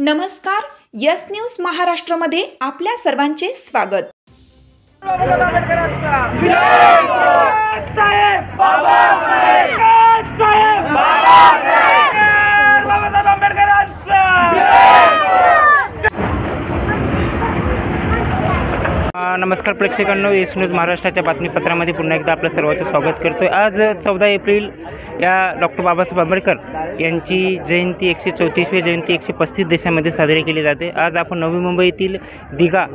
नमस्कार, yes news महाराष्ट्रमध्ये आपल्या सर्वांचे स्वागत। नमस्कार प्रेक्षकांनो, यस न्यूज महाराष्ट्राच्या बातमीपत्रामध्ये पुन्हा एकदा आपलं सर्वांचं स्वागत करतो। आज 14 एप्रिल या डॉक्टर बाबासाहेब आंबेडकर यांची जयंती 134वी जयंती 135 देशामध्ये साजरी केली जाते। आज आपण नवी मुंबईतील दिघा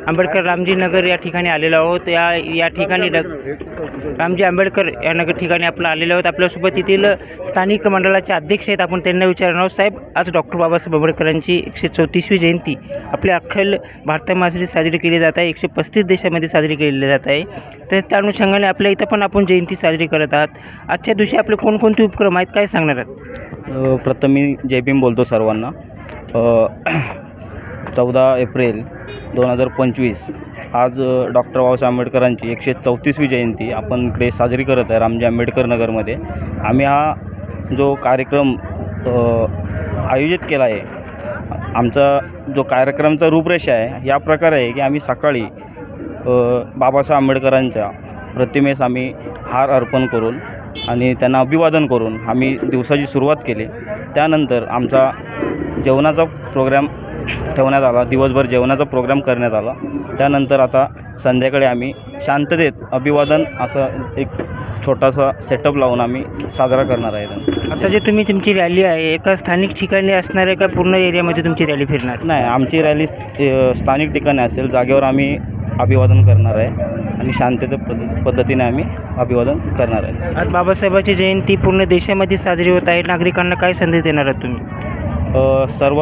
आंबेडकर रामजी नगर या ठिकाणी आलेलो आहोत। या ठिकाणी रामजी आंबेडकर या नगर ठिकाणी आपण आलेलो आहोत। आपल्यासोबत येथील स्थानिक मंडळाचे अध्यक्ष आहेत, आपण त्यांना विचारणार आहोत। साहेब, आज डॉक्टर बाबासाहेब आंबेडकरांची 134वी जयंती आपल्या अख्खल भारतामध्ये साजरी केली जात आहे। 135 देशामध्ये साजरी केली जात आहे। तर त्या अनुषंगाने आपल्या इथं पण आपण जयंती साजरी करत आहात। आजच्या दिवशी आपले कोणकोणते उपक्रम आहेत, काय सांगणार आहात? प्रथम मी जय भीम बोलतो सर्वांना। 14 एप्रिल 2025 आज डॉक्टर बाबासाहेब आंबेडकरांची 134वी जयंती आपण इकडे साजरी करत आहे रामजी आंबेडकर नगरमध्ये। आम्ही हा जो कार्यक्रम आयोजित केला आहे, आमचा जो कार्यक्रमाचा रूपरेषा आहे या प्रकारे आहे की आम्ही सकाळी बाबासाहेब आंबेडकरांच्या प्रतिमेस आम्ही हार अर्पण करून आणि त्यांना अभिवादन करून आम्ही दिवसाची सुरुवात केली। त्यानंतर आमचा जेवणाचा प्रोग्राम ठेवण्यात आला, दिवसभर जेवणाचा प्रोग्राम करण्यात आला। त्यानंतर आता संध्याकाळी आम्ही शांततेत अभिवादन असं एक छोटासा सेटअप लावून आम्ही साजरा करणार आहे। आता जे तुम्ही तुमची रॅली आहे एका स्थानिक ठिकाणी असणार आहे का पूर्ण एरियामध्ये तुमची रॅली फिरणार? नाही, आमची रॅली स्थानिक ठिकाणी असेल, जागेवर आम्ही अभिवादन करणार आहे आणि शांततेच्या पद्धतीने आम्ही अभिवादन करणार आहे। आज बाबासाहेबांची जयंती पूर्ण देशामध्ये साजरी होत आहे, नागरिकांना काय संदेश देणार आहात तुम्ही? सर्व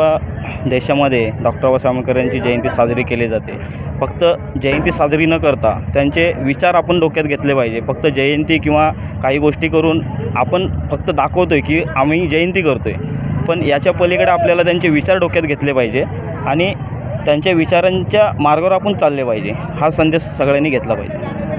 देशामध्ये डॉक्टर बाबासाहेब आंबेडकर यांची जयंती साजरी केली जाते। फक्त जयंती साजरी न करता त्यांचे विचार आपण डोक्यात घेतले पाहिजे। फक्त जयंती किंवा काही गोष्टी करून आपण फक्त दाखवतो आहे की आम्ही जयंती करतो आहे, पण याच्या पलीकडे आपल्याला त्यांचे विचार डोक्यात घेतले पाहिजे आणि त्यांच्या विचारांच्या मार्गावर आपण चालले पाहिजे, हा संदेश सगळ्यांनी घेतला पाहिजे।